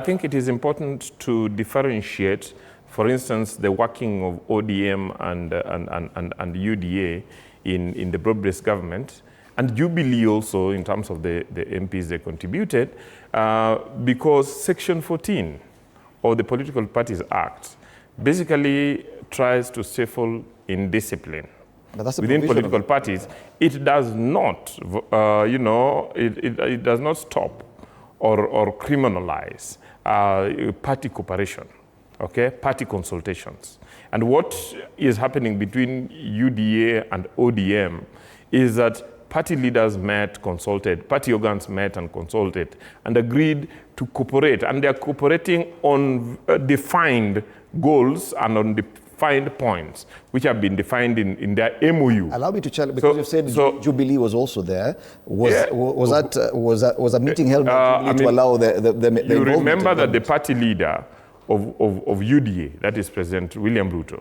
I think it is important to differentiate, for instance, the working of ODM and UDA in the broad-based government, and Jubilee also in terms of the MPs they contributed, because Section 14 of the Political Parties Act basically tries to stifle indiscipline within political parties. It does not, it does not stop or criminalize party cooperation, okay, party consultations. And what is happening between UDA and ODM is that party leaders met, consulted, party organs met and consulted, and agreed to cooperate. And they are cooperating on defined goals and on defined points, which have been defined in their MOU. Allow me to challenge, because you said Jubilee was also there. Was a meeting held by Jubilee to allow the you remember that the party leader of UDA, that is President William Ruto,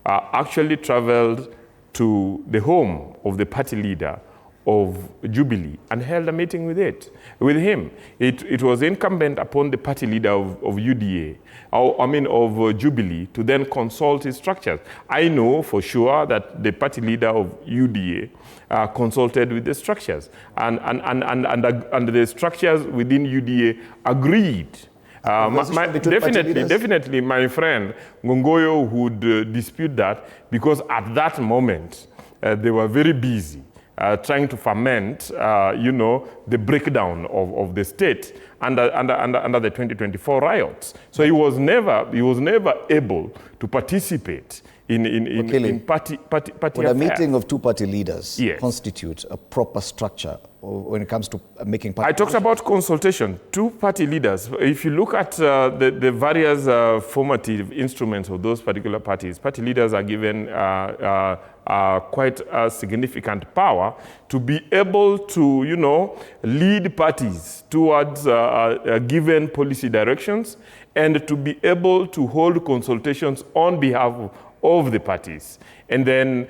actually traveled to the home of the party leader of Jubilee and held a meeting with him. It was incumbent upon the party leader of UDA, of Jubilee, to then consult his structures. I know for sure that the party leader of UDA consulted with the structures, and the structures within UDA agreed. Definitely, my friend Ngongoyo would dispute that, because at that moment they were very busy trying to ferment, the breakdown of the state under the 2024 riots. So he was never able to participate in party Would a meeting of two party leaders constitute a proper structure when it comes to making party? I talked about consultation. Two party leaders. If you look at the various formative instruments of those particular parties, party leaders are given quite a significant power to be able to, lead parties towards given policy directions, and to be able to hold consultations on behalf of the parties. And then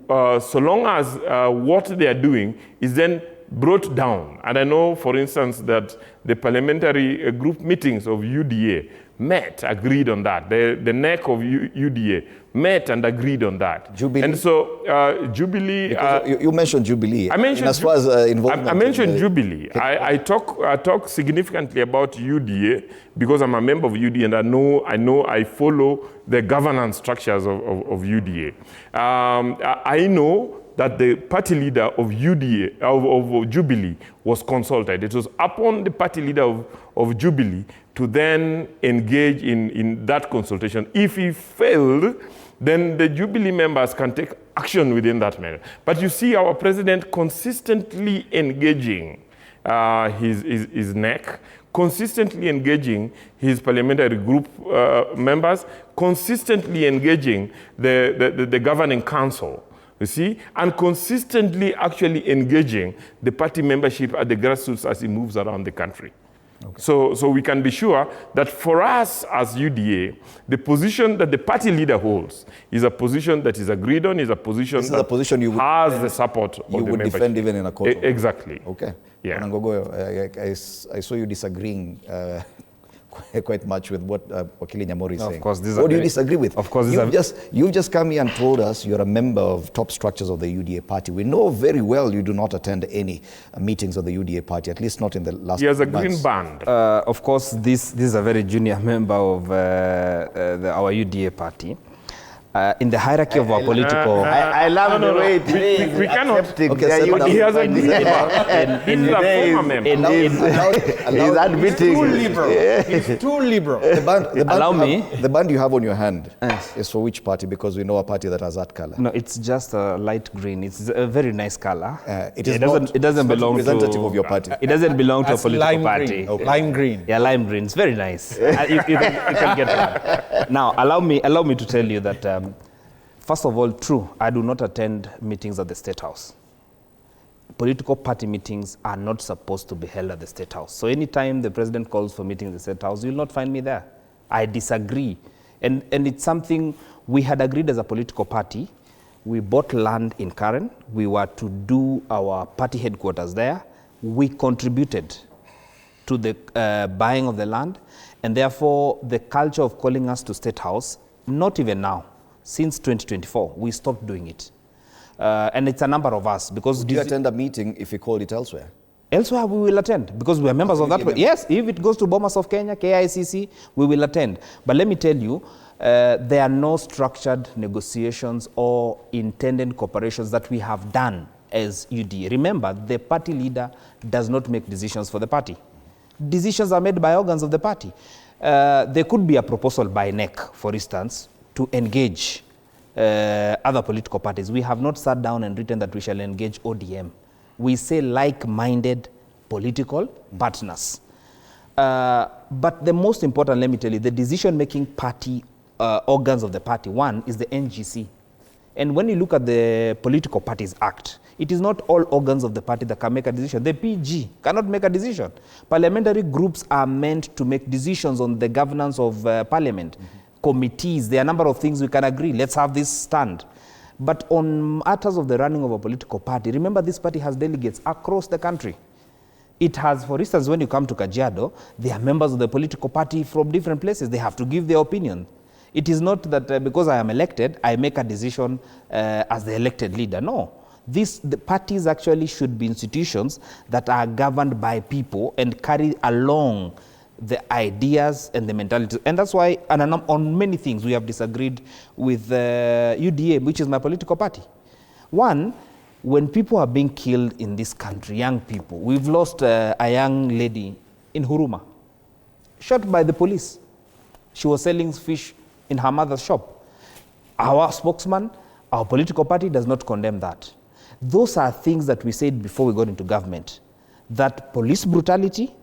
so long as what they are doing is then brought down. And I know, for instance, that the parliamentary group meetings of UDA met, agreed on that. The NEC of UDA met and agreed on that. Jubilee. And so Jubilee... you mentioned Jubilee. I mentioned, as far as involvement... I mentioned Jubilee. I talk significantly about UDA because I'm a member of UDA, and I follow the governance structures of UDA. I know that the party leader of UDA, of Jubilee, was consulted. It was upon the party leader of Jubilee to then engage in that consultation. If he failed, then the Jubilee members can take action within that matter. But you see our president consistently engaging his NEC, consistently engaging his parliamentary group members, consistently engaging the governing council. You see, and consistently actually engaging the party membership at the grassroots as it moves around the country. Okay. So we can be sure that for us as UDA, the position that the party leader holds is a position that is agreed on, is a position you would has defend, the support of the membership. You would defend even in a court. Exactly. Okay. Yeah. Anangogoyo, I saw you disagreeing quite much with what Wakili Nyamori is saying. Of course, what do you disagree with? Of course, you've just come here and told us you're a member of top structures of the UDA party. We know very well you do not attend any meetings of the UDA party, at least not in the last. He has a months. green band. Of course, this is a very junior member of our UDA party. In the hierarchy of our political... I love the way we cannot... Okay, he has a green band. He's a former member. He's admitting... Too liberal. It's too liberal. The band you have on your hand is for which party? Because we know a party that has that color. No, it's just a light green. It's a very nice color. It doesn't belong representative of your party. It doesn't belong to a political party. Green. Okay. Lime green. Yeah, lime green. It's very nice. you can get that. Now, allow me to tell you that first of all, true, I do not attend meetings at the State House. Political party meetings are not supposed to be held at the State House. So anytime the president calls for meetings at the State House, you'll not find me there. I disagree. And it's something we had agreed as a political party. We bought land in Karen. We were to do our party headquarters there. We contributed to the buying of the land, and therefore the culture of calling us to State House, not even now, since 2024, we stopped doing it. And it's a number of us because... Do you attend a meeting if you called it elsewhere? Elsewhere we will attend because we are members of that. Yes, if it goes to Bomas of Kenya, KICC, we will attend. But let me tell you, there are no structured negotiations or intended cooperations that we have done as UDA. Remember, the party leader does not make decisions for the party. Decisions are made by organs of the party. There could be a proposal by NEC, for instance, to engage other political parties. We have not sat down and written that we shall engage ODM. We say like-minded political partners. But the most important, let me tell you, the decision-making party organs of the party, one is the NGC. And when you look at the Political Parties Act, it is not all organs of the party that can make a decision. The PG cannot make a decision. Parliamentary groups are meant to make decisions on the governance of parliament. Committees, there are a number of things we can agree. Let's have this stand. But on matters of the running of a political party, remember this party has delegates across the country. It has, for instance, when you come to Kajiado, they are members of the political party from different places. They have to give their opinion. It is not that because I am elected, I make a decision as the elected leader. No. The parties actually should be institutions that are governed by people and carry along the ideas and the mentality. And that's why on many things we have disagreed with UDA, which is my political party. One, when people are being killed in this country, young people, we've lost a young lady in Huruma, shot by the police. She was selling fish in her mother's shop. Our spokesman, our political party does not condemn that. Those are things that we said before we got into government, that police brutality,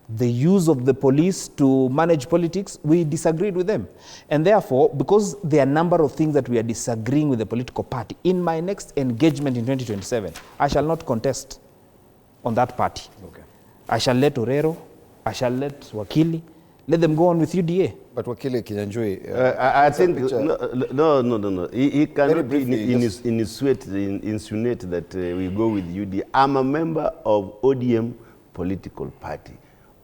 the use of the police to manage politics, we disagreed with them. And therefore, because there are a number of things that we are disagreeing with the political party, in my next engagement in 2027, I shall not contest on that party. Okay. I shall let Orero, I shall let Wakili, let them go on with UDA. But Wakili Kinyanjui... I think, no. He cannot insinuate that we go with UDA. I'm a member of ODM political party.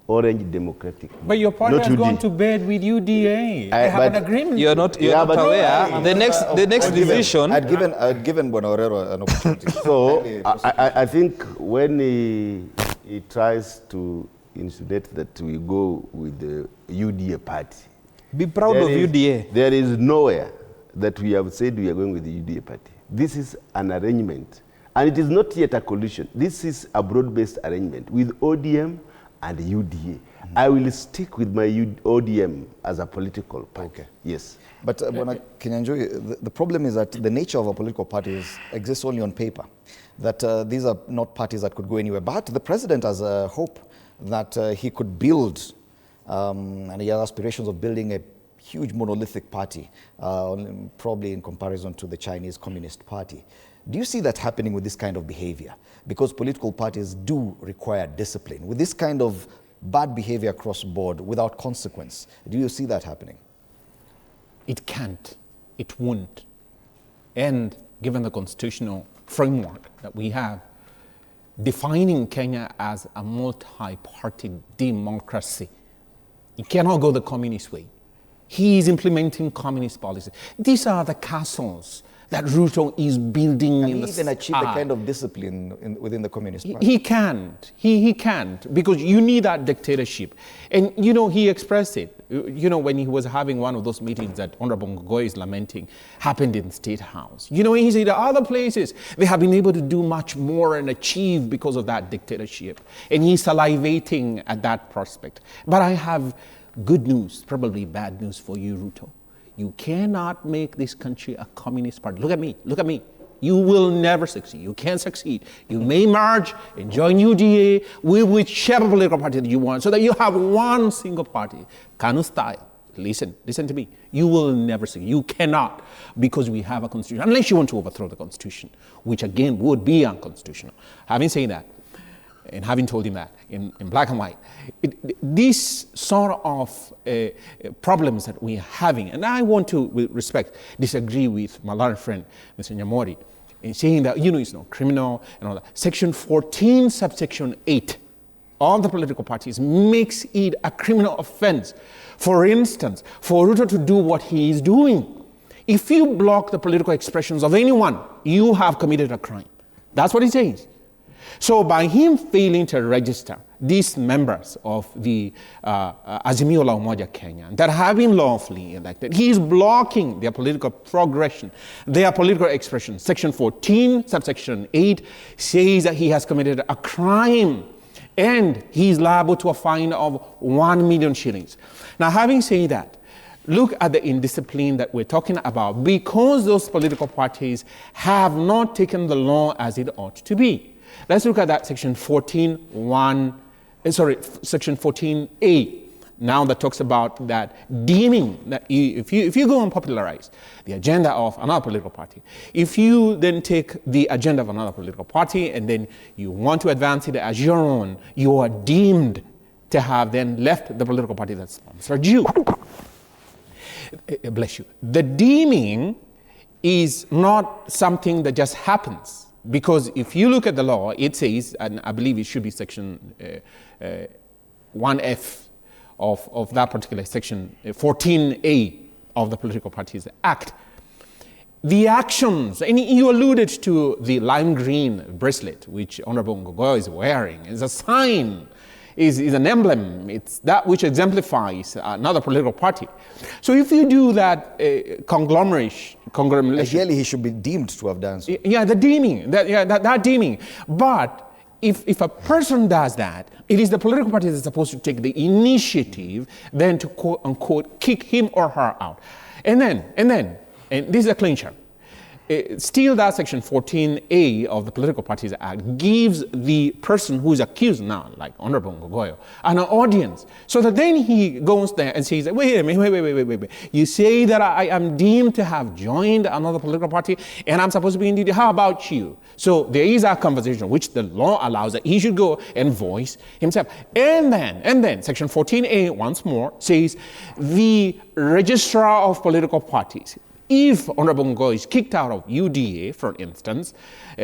Orange Democratic. But your party has gone to bed with UDA. They have an agreement. You're not aware. The next decision. I'd given Bonorero an opportunity. So I think when he tries to insinuate that we go with the UDA party, be proud of UDA. There is nowhere that we have said we are going with the UDA party. This is an arrangement, and it is not yet a coalition. This is a broad-based arrangement with ODM and UDA. I will stick with my ODM as a political party. Okay. Yes. But Kinyanjui, the problem is that the nature of a political party exists only on paper, that these are not parties that could go anywhere. But the president has a hope that he could build, and he has aspirations of building a huge monolithic party, probably in comparison to the Chinese Communist Party. Do you see that happening with this kind of behavior? Because political parties do require discipline. With this kind of bad behavior across board without consequence, do you see that happening? It can't. It won't. And given the constitutional framework that we have, defining Kenya as a multi-party democracy, it cannot go the communist way. He is implementing communist policy. These are the castles that Ruto is building in the... Can he even achieve the kind of discipline within the Communist Party? He can't. He can't, because you need that dictatorship. And, he expressed it, when he was having one of those meetings that Honorable Ngogoy is lamenting, happened in State House. He said that other places, they have been able to do much more and achieve because of that dictatorship. And he's salivating at that prospect. But I have good news, probably bad news for you, Ruto. You cannot make this country a communist party. Look at me. You will never succeed. You can't succeed. You may merge and join UDA with whichever political party that you want so that you have one single party. Kanu style. Listen to me. You will never succeed. You cannot, because we have a constitution. Unless you want to overthrow the constitution, which again would be unconstitutional. Having said that, and having told him that in black and white, these sort of problems that we are having, and I want to, with respect, disagree with my learned friend, Mr. Nyamori, in saying that, it's not criminal and all that. Section 14, subsection 8 of the political parties makes it a criminal offense. For instance, for Ruto to do what he is doing. If you block the political expressions of anyone, you have committed a crime. That's what he says. So by him failing to register these members of the Azimio la Umoja Kenya that have been lawfully elected, he is blocking their political progression, their political expression. Section 14, subsection 8 says that he has committed a crime and he is liable to a fine of 1 million shillings. Now, having said that, look at the indiscipline that we're talking about, because those political parties have not taken the law as it ought to be. Let's look at that section 14.1, section 14A, now that talks about that deeming, that if you go and popularize the agenda of another political party, if you then take the agenda of another political party and then you want to advance it as your own, you are deemed to have then left the political party that sponsored you. Bless you. The deeming is not something that just happens. Because if you look at the law, it says, and I believe it should be section 1F of that particular section, 14A of the Political Parties Act. The actions, and you alluded to the lime green bracelet, which Honorable Ngogoyo is wearing, is a sign, is an emblem. It's that which exemplifies another political party. So if you do that conglomeration. Ideally, he should be deemed to have done so. Yeah, the deeming, that deeming. But if a person does that, it is the political party that's supposed to take the initiative then to quote unquote kick him or her out. And this is a clincher. Still, that section 14A of the Political Parties Act gives the person who is accused now, like Honorable Ngogoyo, an audience, so that then he goes there and says, wait a minute, wait. You say that I am deemed to have joined another political party and I'm supposed to be indeed, how about you? So there is a conversation which the law allows that he should go and voice himself. And then section 14A once more says the registrar of political parties, if Honorable Ngogoyo is kicked out of UDA, for instance,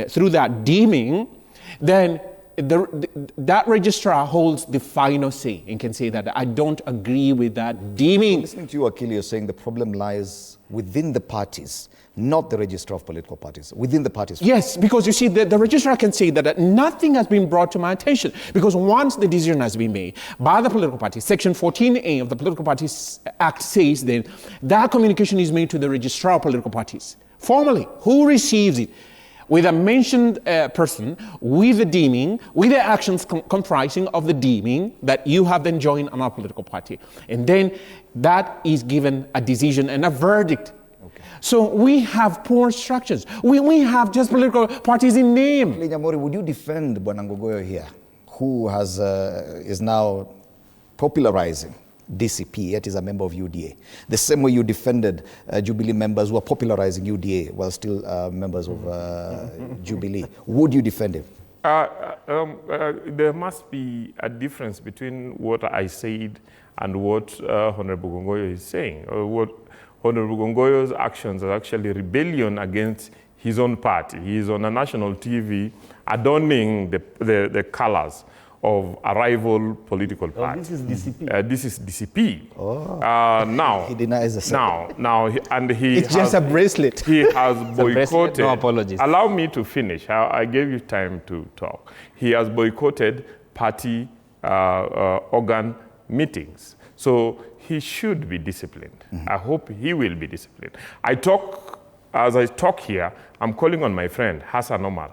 through that deeming, then that registrar holds the final say and can say that I don't agree with that deeming. Listening to you, Akili, you're saying the problem lies within the parties, not the registrar of political parties, within the parties. Yes, because you see, the registrar can say that nothing has been brought to my attention, because once the decision has been made by the political party, section 14A of the Political Parties Act says then that communication is made to the registrar of political parties. Formally, who receives it? With a mentioned person, with the deeming, with the actions comprising of the deeming that you have then joined another political party. And then that is given a decision and a verdict. Okay. So we have poor structures. We have just political parties in name. Nyamori, would you defend Bwana Ngogoyo here, who is now popularizing DCP, yet is a member of UDA? The same way you defended Jubilee members who are popularizing UDA while still members of Jubilee. Would you defend him? There must be a difference between what I said and what Honorable Ngogoyo is saying. What Honorable Ngogoyo's actions are actually rebellion against his own party. He is on a national TV adorning the colors of a rival political party. This is DCP. This is DCP. Oh. Now he denies the it's just a bracelet. He has boycotted. No apologies. Allow me to finish. I gave you time to talk. He has boycotted party organ meetings. So he should be disciplined. I hope he will be disciplined. As I talk here, I'm calling on my friend Hassan Omar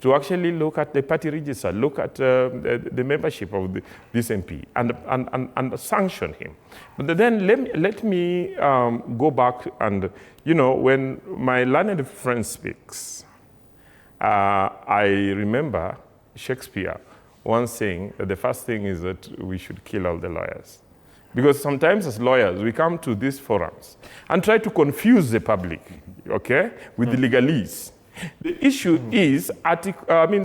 to actually look at the party register, look at the membership of this MP and sanction him. But then let me go back and, when my learned friend speaks, I remember Shakespeare once saying that the first thing is that we should kill all the lawyers. Because sometimes as lawyers, we come to these forums and try to confuse the public, okay, with the legalese. The issue is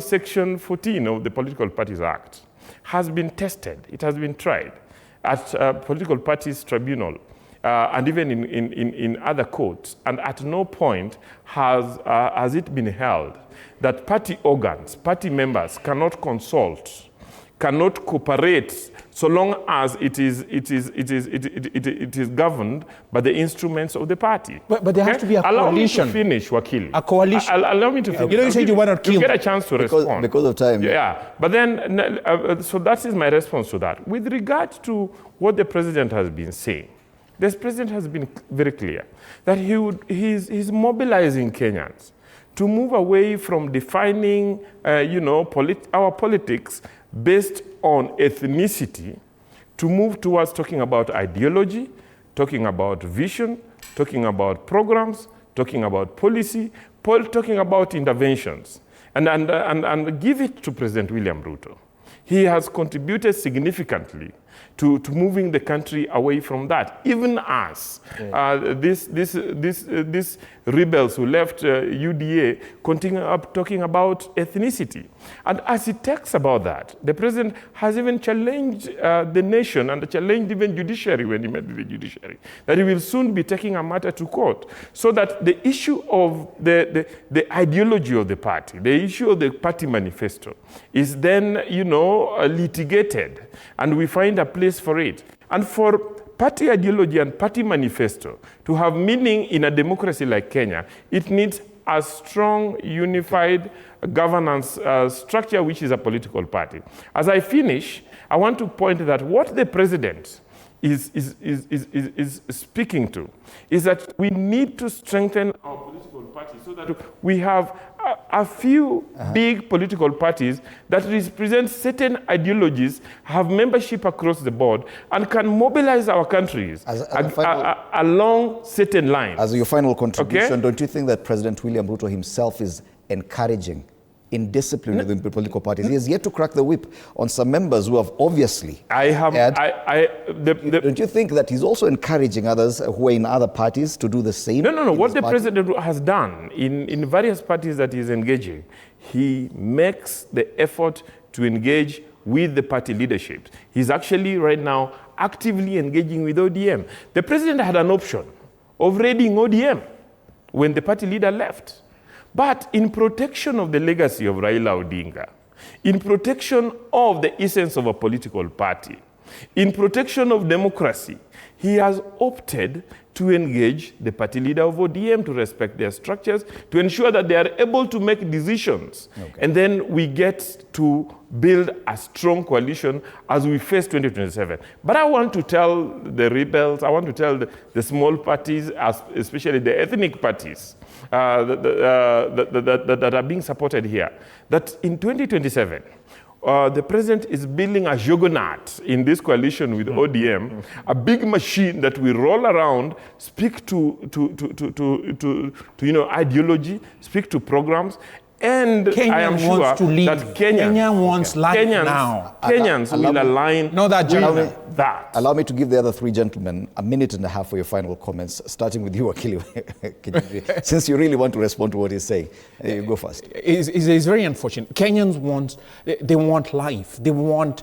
Section 14 of the Political Parties Act has been tested. It has been tried at Political Parties Tribunal and even in other courts. And at no point has it been held that party organs, party members cannot consult, cannot cooperate so long as it is governed by the instruments of the party. But there has to be a coalition. Allow me to finish, Wakili. A coalition. Allow me to finish. You know, you said you were not killed. You get a chance to respond. Because of time. Yeah. But then, so that is my response to that. With regard to what the president has been saying, the president has been very clear that he's mobilizing Kenyans to move away from defining, our politics based on ethnicity, to move towards talking about ideology, talking about vision, talking about programs, talking about policy, talking about interventions, and give it to President William Ruto. He has contributed significantly to moving the country away from that, even as these rebels who left UDA continue up talking about ethnicity. And as he talks about that, the president has even challenged the nation and challenged even judiciary when he met with the judiciary, that he will soon be taking a matter to court, so that the issue of the ideology of the party, the issue of the party manifesto is then, litigated, and we find a place for it. And for party ideology and party manifesto to have meaning in a democracy like Kenya, it needs a strong, unified governance structure, which is a political party. As I finish, I want to point that what the president is speaking to is that we need to strengthen our political party so that we have a few big political parties that represent certain ideologies, have membership across the board, and can mobilize our countries along certain lines. As your final contribution, don't you think that President William Ruto himself is encouraging indiscipline within the political parties? He has yet to crack the whip on some members who have obviously don't you think that he's also encouraging others who are in other parties to do the same? No. What the president has done in various parties that he's engaging, he makes the effort to engage with the party leadership. He's actually right now actively engaging with ODM. The president had an option of raiding ODM when the party leader left. But in protection of the legacy of Raila Odinga, in protection of the essence of a political party, in protection of democracy, he has opted to engage the party leader of ODM, to respect their structures, to ensure that they are able to make decisions. Okay. And then we get to build a strong coalition as we face 2027. But I want to tell the rebels, I want to tell the small parties, especially the ethnic parties, that are being supported here, that in 2027, the president is building a juggernaut in this coalition with ODM, a big machine that will roll around, speak to ideology, speak to programs, and Kenya I am sure that Kenya wants life now. Kenyans will align that. Allow me to give the other three gentlemen a minute and a half for your final comments, starting with you, Wakili. Since you really want to respond to what he's saying, you go first. It's very unfortunate. Kenyans want life. They want